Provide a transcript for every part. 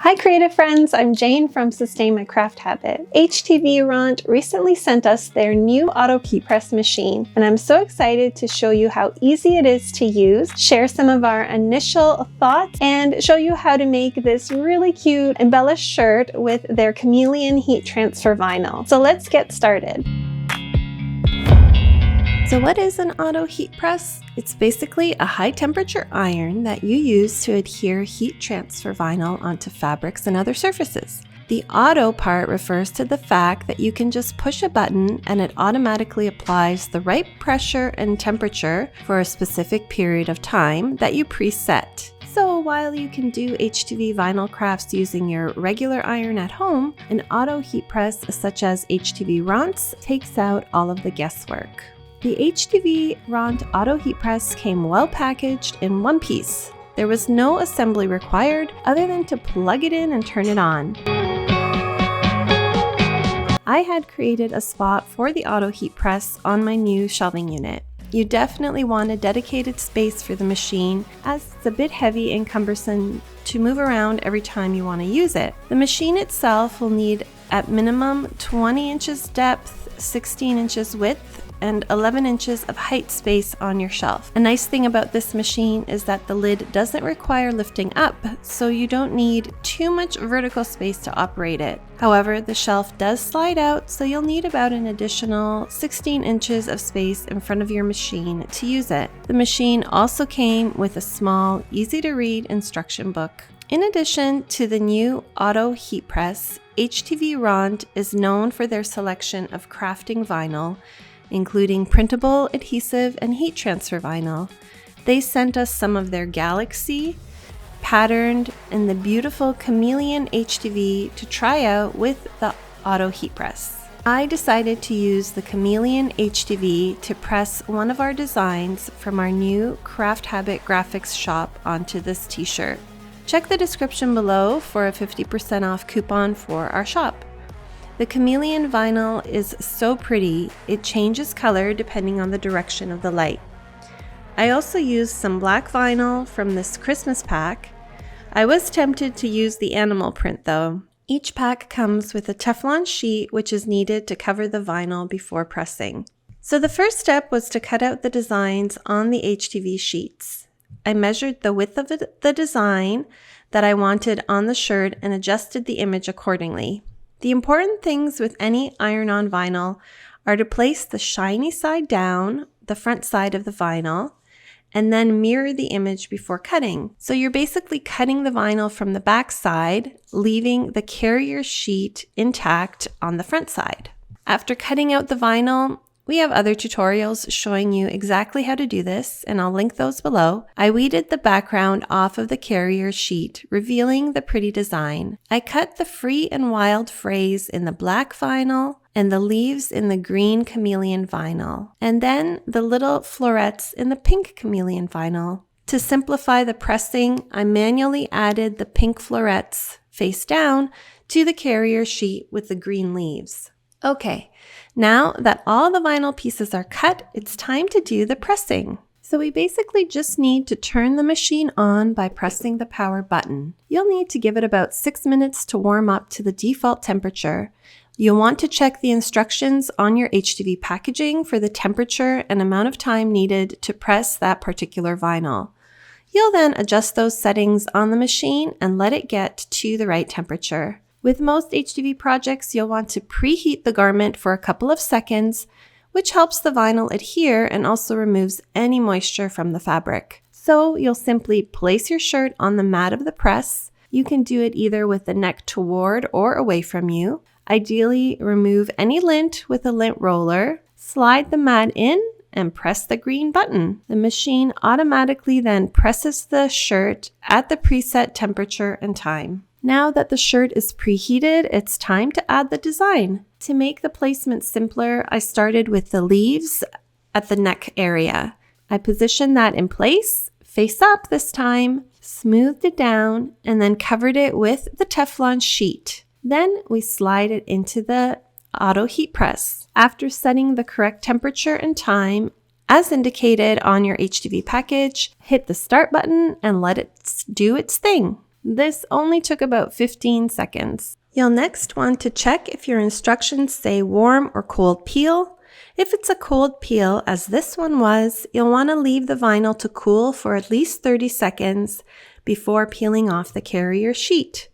Hi creative friends, I'm Jane from Sustain My Craft Habit. HTVRont recently sent us their new auto heat press machine, and I'm so excited to show you how easy it is to use, share some of our initial thoughts, and show you how to make this really cute embellished shirt with their chameleon heat transfer vinyl. So let's get started. So what is an auto heat press? It's basically a high temperature iron that you use to adhere heat transfer vinyl onto fabrics and other surfaces. The auto part refers to the fact that you can just push a button and it automatically applies the right pressure and temperature for a specific period of time that you preset. So while you can do HTV vinyl crafts using your regular iron at home, an auto heat press such as HTVRont's takes out all of the guesswork. The HTVRont Auto Heat Press came well packaged in one piece. There was no assembly required other than to plug it in and turn it on. I had created a spot for the Auto Heat Press on my new shelving unit. You definitely want a dedicated space for the machine as it's a bit heavy and cumbersome to move around every time you want to use it. The machine itself will need at minimum 20 inches depth, 16 inches width, and 11 inches of height space on your shelf. A nice thing about this machine is that the lid doesn't require lifting up, so you don't need too much vertical space to operate it. However, the shelf does slide out, so you'll need about an additional 16 inches of space in front of your machine to use it. The machine also came with a small, easy-to-read instruction book. In addition to the new auto heat press, HTVRont is known for their selection of crafting vinyl, including printable, adhesive, and heat transfer vinyl. They sent us some of their Galaxy, patterned, and the beautiful Chameleon HTV to try out with the auto heat press. I decided to use the Chameleon HTV to press one of our designs from our new Craft Habit graphics shop onto this t-shirt. Check the description below for a 50% off coupon for our shop. The chameleon vinyl is so pretty, it changes color depending on the direction of the light. I also used some black vinyl from this Christmas pack. I was tempted to use the animal print though. Each pack comes with a Teflon sheet which is needed to cover the vinyl before pressing. So the first step was to cut out the designs on the HTV sheets. I measured the width of the design that I wanted on the shirt and adjusted the image accordingly. The important things with any iron-on vinyl are to place the shiny side down, the front side of the vinyl, and then mirror the image before cutting. So you're basically cutting the vinyl from the back side, leaving the carrier sheet intact on the front side. After cutting out the vinyl, we have other tutorials showing you exactly how to do this, and I'll link those below. I weeded the background off of the carrier sheet, revealing the pretty design. I cut the free and wild phrase in the black vinyl and the leaves in the green chameleon vinyl, and then the little florets in the pink chameleon vinyl. To simplify the pressing, I manually added the pink florets face down to the carrier sheet with the green leaves. Okay, now that all the vinyl pieces are cut, it's time to do the pressing. So we basically just need to turn the machine on by pressing the power button. You'll need to give it about 6 minutes to warm up to the default temperature. You'll want to check the instructions on your HTV packaging for the temperature and amount of time needed to press that particular vinyl. You'll then adjust those settings on the machine and let it get to the right temperature. With most HTV projects, you'll want to preheat the garment for a couple of seconds, which helps the vinyl adhere and also removes any moisture from the fabric. So you'll simply place your shirt on the mat of the press. You can do it either with the neck toward or away from you. Ideally, remove any lint with a lint roller, slide the mat in, and press the green button. The machine automatically then presses the shirt at the preset temperature and time. Now that the shirt is preheated, it's time to add the design. To make the placement simpler, I started with the leaves at the neck area. I positioned that in place, face up this time, smoothed it down, and then covered it with the Teflon sheet. Then we slide it into the auto heat press. After setting the correct temperature and time, as indicated on your HTV package, hit the start button and let it do its thing. This only took about 15 seconds. You'll next want to check if your instructions say warm or cold peel. If it's a cold peel, as this one was, you'll want to leave the vinyl to cool for at least 30 seconds before peeling off the carrier sheet.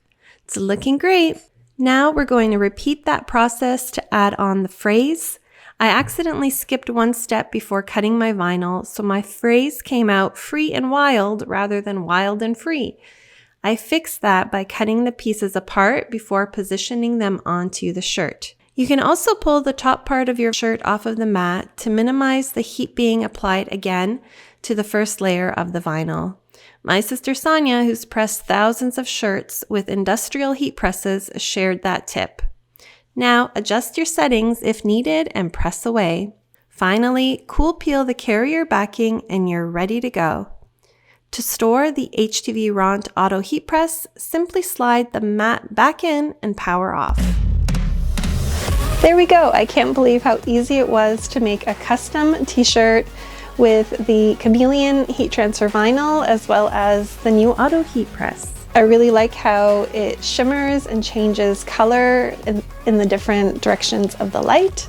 It's looking great. Now we're going to repeat that process to add on the phrase. I accidentally skipped one step before cutting my vinyl, so my phrase came out free and wild rather than wild and free. I fixed that by cutting the pieces apart before positioning them onto the shirt. You can also pull the top part of your shirt off of the mat to minimize the heat being applied again to the first layer of the vinyl. My sister Sonia, who's pressed thousands of shirts with industrial heat presses, shared that tip. Now adjust your settings if needed and press away. Finally, cool peel the carrier backing and you're ready to go. To store the HTVRont auto heat press, simply slide the mat back in and power off. There we go. I can't believe how easy it was to make a custom t-shirt with the chameleon heat transfer vinyl as well as the new auto heat press. I really like how it shimmers and changes color in the different directions of the light.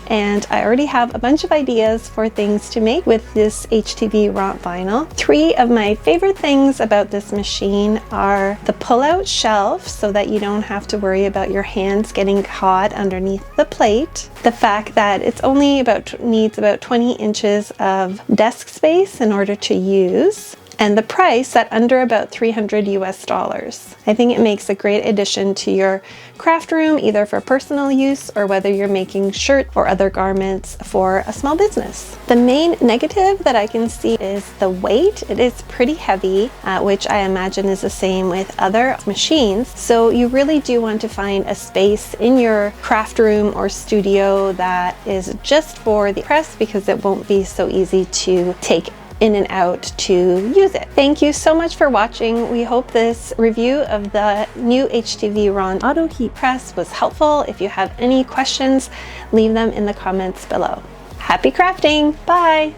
And I already have a bunch of ideas for things to make with this HTVRont vinyl. 3 of my favorite things about this machine are the pull-out shelf so that you don't have to worry about your hands getting caught underneath the plate. The fact that it's only needs about 20 inches of desk space in order to use. And the price at under about $300 US. I think it makes a great addition to your craft room, either for personal use or whether you're making shirts or other garments for a small business. The main negative that I can see is the weight. It is pretty heavy, which I imagine is the same with other machines. So you really do want to find a space in your craft room or studio that is just for the press, because it won't be so easy to take in and out to use it. Thank you so much for watching. We hope this review of the new HTVRont auto heat press was helpful. If you have any questions, leave them in the comments below. Happy crafting! Bye!